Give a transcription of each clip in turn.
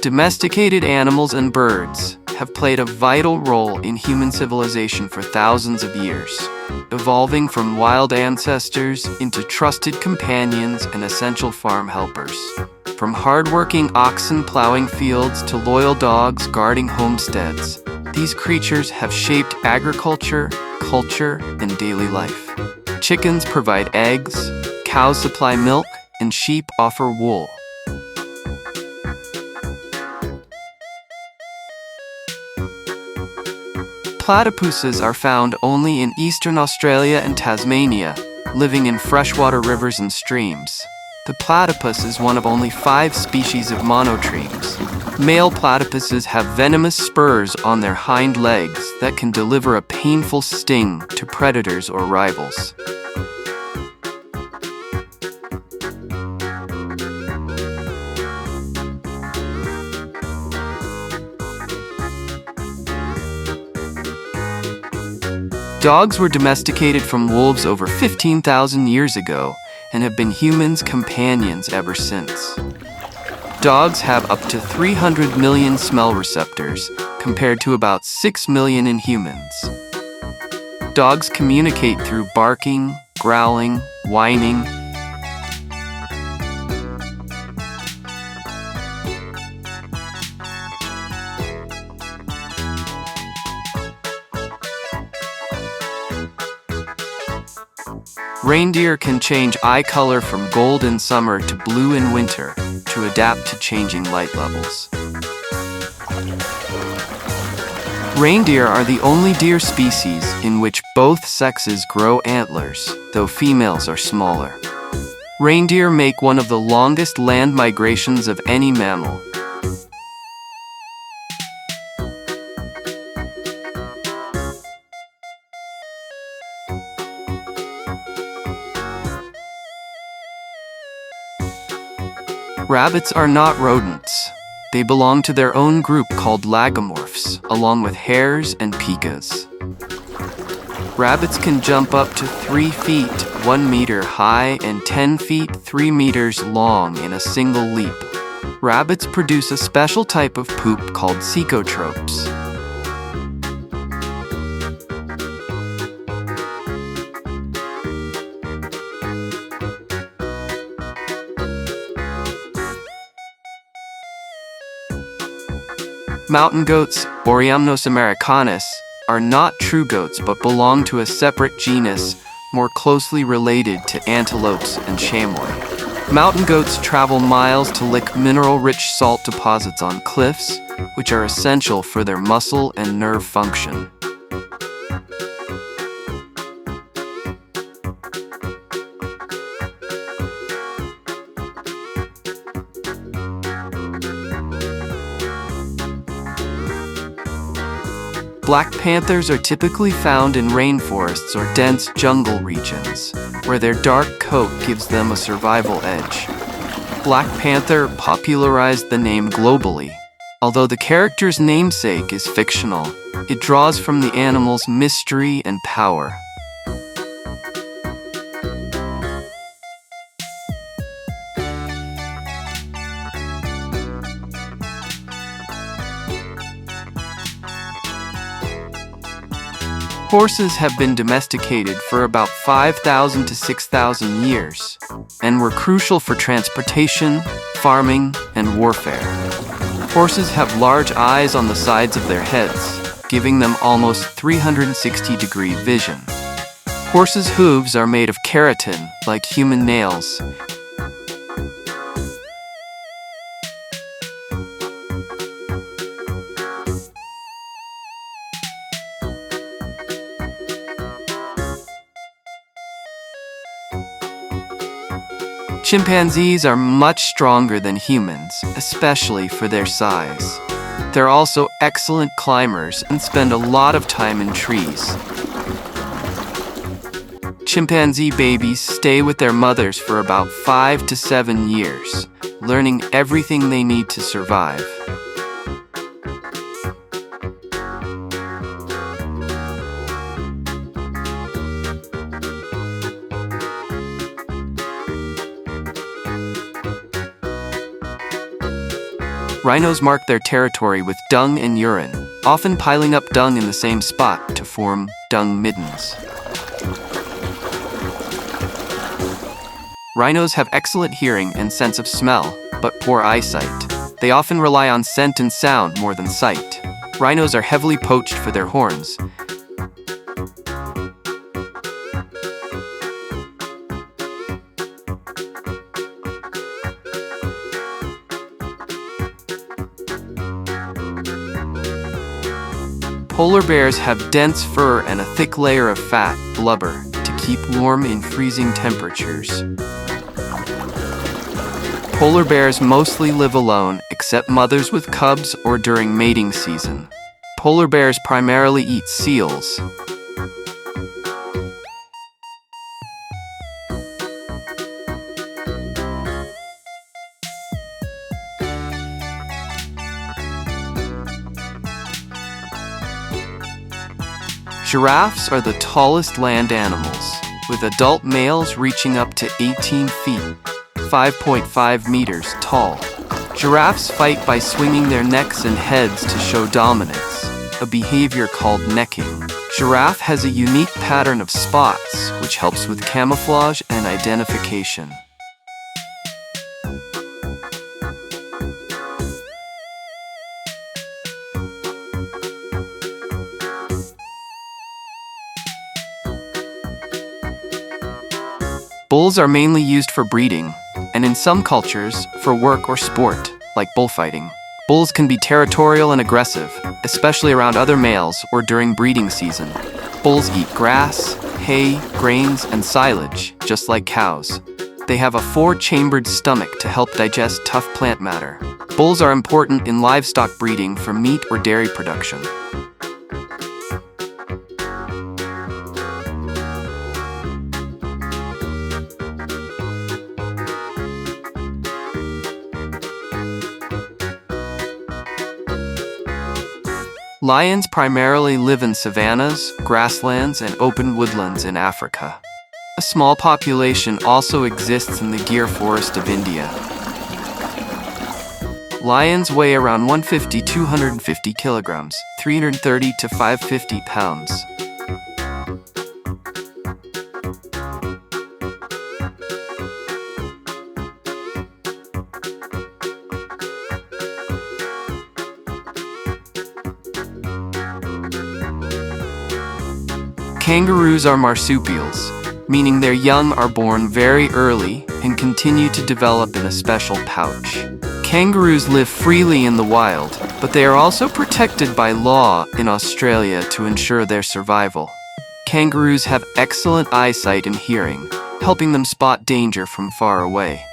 Domesticated animals and birds have played a vital role in human civilization for thousands of years, evolving from wild ancestors into trusted companions and essential farm helpers. From hardworking oxen plowing fields to loyal dogs guarding homesteads, these creatures have shaped agriculture, culture, and daily life. Chickens provide eggs, cows supply milk, and sheep offer wool. Platypuses are found only in eastern Australia and Tasmania, living in freshwater rivers and streams. The platypus is one of only 5 species of monotremes. Male platypuses have venomous spurs on their hind legs that can deliver a painful sting to predators or rivals. Dogs were domesticated from wolves over 15,000 years ago and have been humans' companions ever since. Dogs have up to 300 million smell receptors, compared to about 6 million in humans. Dogs communicate through barking, growling, whining. Reindeer can change eye color from gold in summer to blue in winter to adapt to changing light levels. Reindeer are the only deer species in which both sexes grow antlers, though females are smaller. Reindeer make one of the longest land migrations of any mammal. Rabbits are not rodents. They belong to their own group called lagomorphs, along with hares and pikas. Rabbits can jump up to 3 feet, 1 meter high, and 10 feet, 3 meters long in a single leap. Rabbits produce a special type of poop called cecotropes. Mountain goats, Oreamnos americanus, are not true goats but belong to a separate genus more closely related to antelopes and chamois. Mountain goats travel miles to lick mineral-rich salt deposits on cliffs, which are essential for their muscle and nerve function. Black panthers are typically found in rainforests or dense jungle regions, where their dark coat gives them a survival edge. Black Panther popularized the name globally. Although the character's namesake is fictional, it draws from the animal's mystery and power. Horses have been domesticated for about 5,000 to 6,000 years, and were crucial for transportation, farming, and warfare. Horses have large eyes on the sides of their heads, giving them almost 360-degree vision. Horses' hooves are made of keratin, like human nails. Chimpanzees are much stronger than humans, especially for their size. They're also excellent climbers and spend a lot of time in trees. Chimpanzee babies stay with their mothers for about 5 to 7 years, learning everything they need to survive. Rhinos mark their territory with dung and urine, often piling up dung in the same spot to form dung middens. Rhinos have excellent hearing and sense of smell, but poor eyesight. They often rely on scent and sound more than sight. Rhinos are heavily poached for their horns. Polar bears have dense fur and a thick layer of fat, blubber, to keep warm in freezing temperatures. Polar bears mostly live alone, except mothers with cubs or during mating season. Polar bears primarily eat seals. Giraffes are the tallest land animals, with adult males reaching up to 18 feet, 5.5 meters tall. Giraffes fight by swinging their necks and heads to show dominance, a behavior called necking. Giraffe has a unique pattern of spots, which helps with camouflage and identification. Bulls are mainly used for breeding, and in some cultures, for work or sport, like bullfighting. Bulls can be territorial and aggressive, especially around other males or during breeding season. Bulls eat grass, hay, grains, and silage, just like cows. They have a 4-chambered stomach to help digest tough plant matter. Bulls are important in livestock breeding for meat or dairy production. Lions primarily live in savannas, grasslands, and open woodlands in Africa. A small population also exists in the Gir forest of India. Lions weigh around 150-250 kilograms, 330 to 550 pounds. Kangaroos are marsupials, meaning their young are born very early and continue to develop in a special pouch. Kangaroos live freely in the wild, but they are also protected by law in Australia to ensure their survival. Kangaroos have excellent eyesight and hearing, helping them spot danger from far away.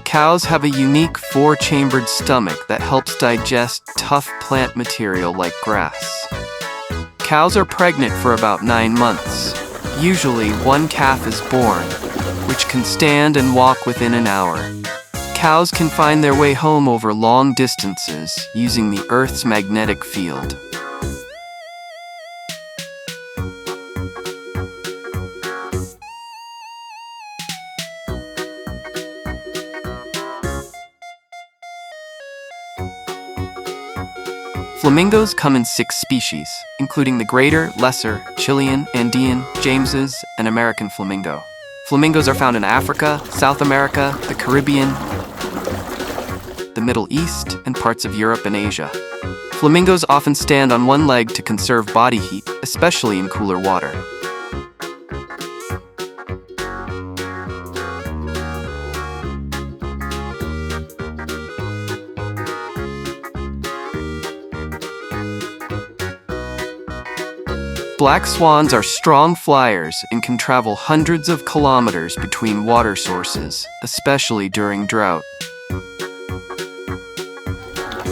Cows have a unique 4-chambered stomach that helps digest tough plant material like grass. Cows are pregnant for about 9 months. Usually, one calf is born, which can stand and walk within an hour. Cows can find their way home over long distances using the Earth's magnetic field. Flamingos come in 6 species, including the greater, lesser, Chilean, Andean, James's, and American flamingo. Flamingos are found in Africa, South America, the Caribbean, the Middle East, and parts of Europe and Asia. Flamingos often stand on one leg to conserve body heat, especially in cooler water. Black swans are strong flyers and can travel hundreds of kilometers between water sources, especially during drought.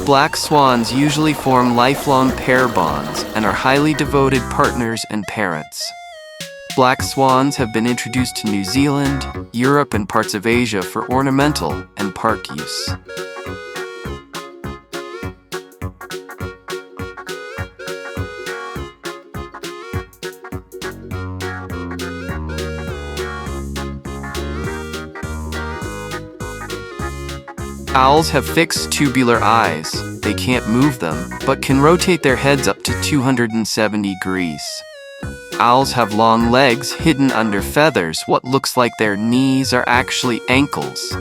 Black swans usually form lifelong pair bonds and are highly devoted partners and parents. Black swans have been introduced to New Zealand, Europe, and parts of Asia for ornamental and park use. Owls have fixed tubular eyes. They can't move them, but can rotate their heads up to 270 degrees. Owls have long legs hidden under feathers. What looks like their knees are actually ankles.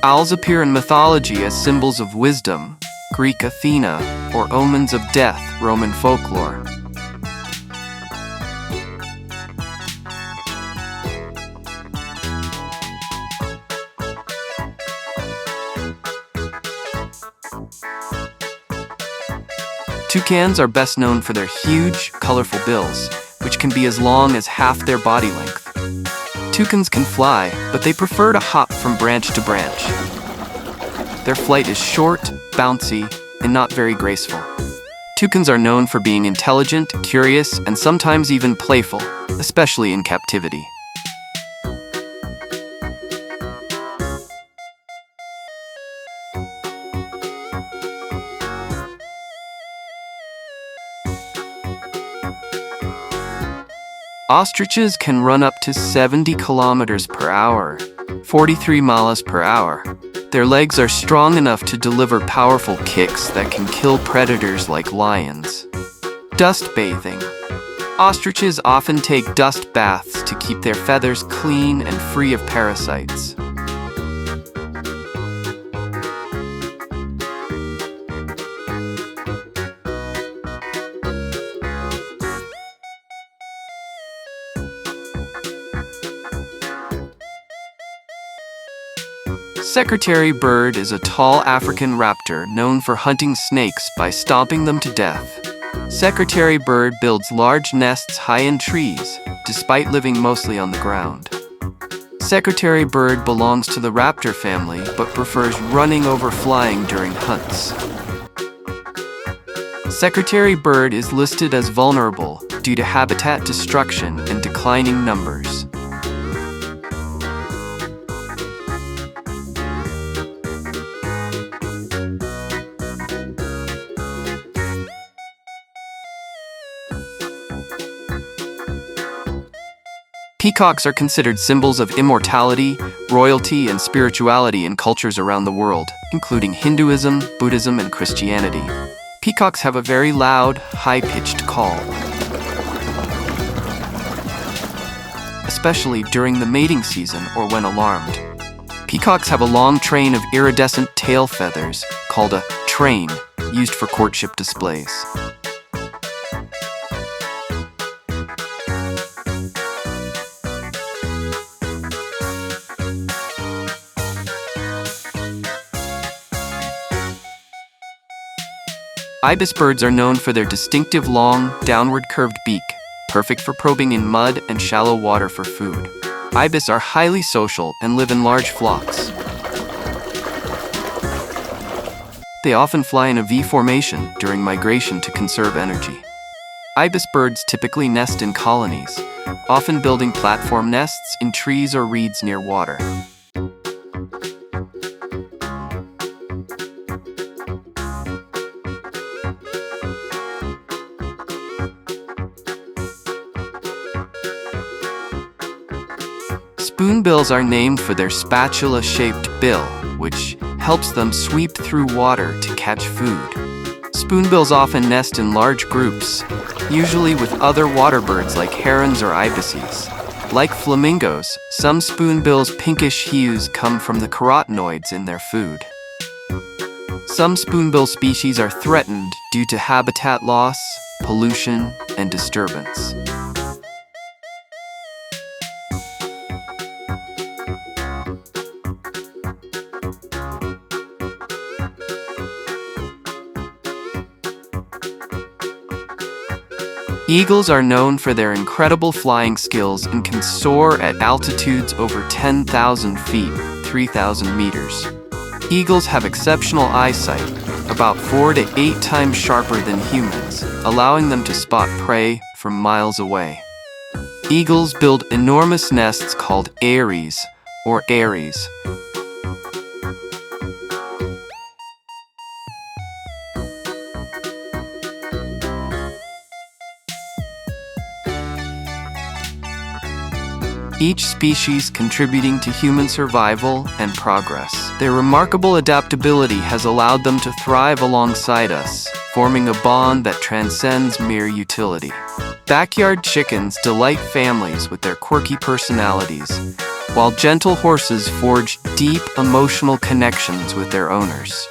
Owls appear in mythology as symbols of wisdom, Greek Athena, or omens of death, Roman folklore. Toucans are best known for their huge, colorful bills, which can be as long as half their body length. Toucans can fly, but they prefer to hop from branch to branch. Their flight is short, bouncy, and not very graceful. Toucans are known for being intelligent, curious, and sometimes even playful, especially in captivity. Ostriches can run up to 70 kilometers per hour, 43 miles per hour. Their legs are strong enough to deliver powerful kicks that can kill predators like lions. Dust bathing. Ostriches often take dust baths to keep their feathers clean and free of parasites. Secretary bird is a tall African raptor known for hunting snakes by stomping them to death. Secretary bird builds large nests high in trees, despite living mostly on the ground. Secretary bird belongs to the raptor family but prefers running over flying during hunts. Secretary bird is listed as vulnerable due to habitat destruction and declining numbers. Peacocks are considered symbols of immortality, royalty, and spirituality in cultures around the world, including Hinduism, Buddhism, and Christianity. Peacocks have a very loud, high-pitched call, especially during the mating season or when alarmed. Peacocks have a long train of iridescent tail feathers, called a train, used for courtship displays. Ibis birds are known for their distinctive long, downward-curved beak, perfect for probing in mud and shallow water for food. Ibis are highly social and live in large flocks. They often fly in a V formation during migration to conserve energy. Ibis birds typically nest in colonies, often building platform nests in trees or reeds near water. Spoonbills are named for their spatula-shaped bill, which helps them sweep through water to catch food. Spoonbills often nest in large groups, usually with other water birds like herons or ibises. Like flamingos, some spoonbills' pinkish hues come from the carotenoids in their food. Some spoonbill species are threatened due to habitat loss, pollution, and disturbance. Eagles are known for their incredible flying skills and can soar at altitudes over 10,000 feet, 3,000 meters. Eagles have exceptional eyesight, about 4 to 8 times sharper than humans, allowing them to spot prey from miles away. Eagles build enormous nests called eyries, or eyries. each species contributing to human survival and progress. Their remarkable adaptability has allowed them to thrive alongside us, forming a bond that transcends mere utility. Backyard chickens delight families with their quirky personalities, while gentle horses forge deep emotional connections with their owners.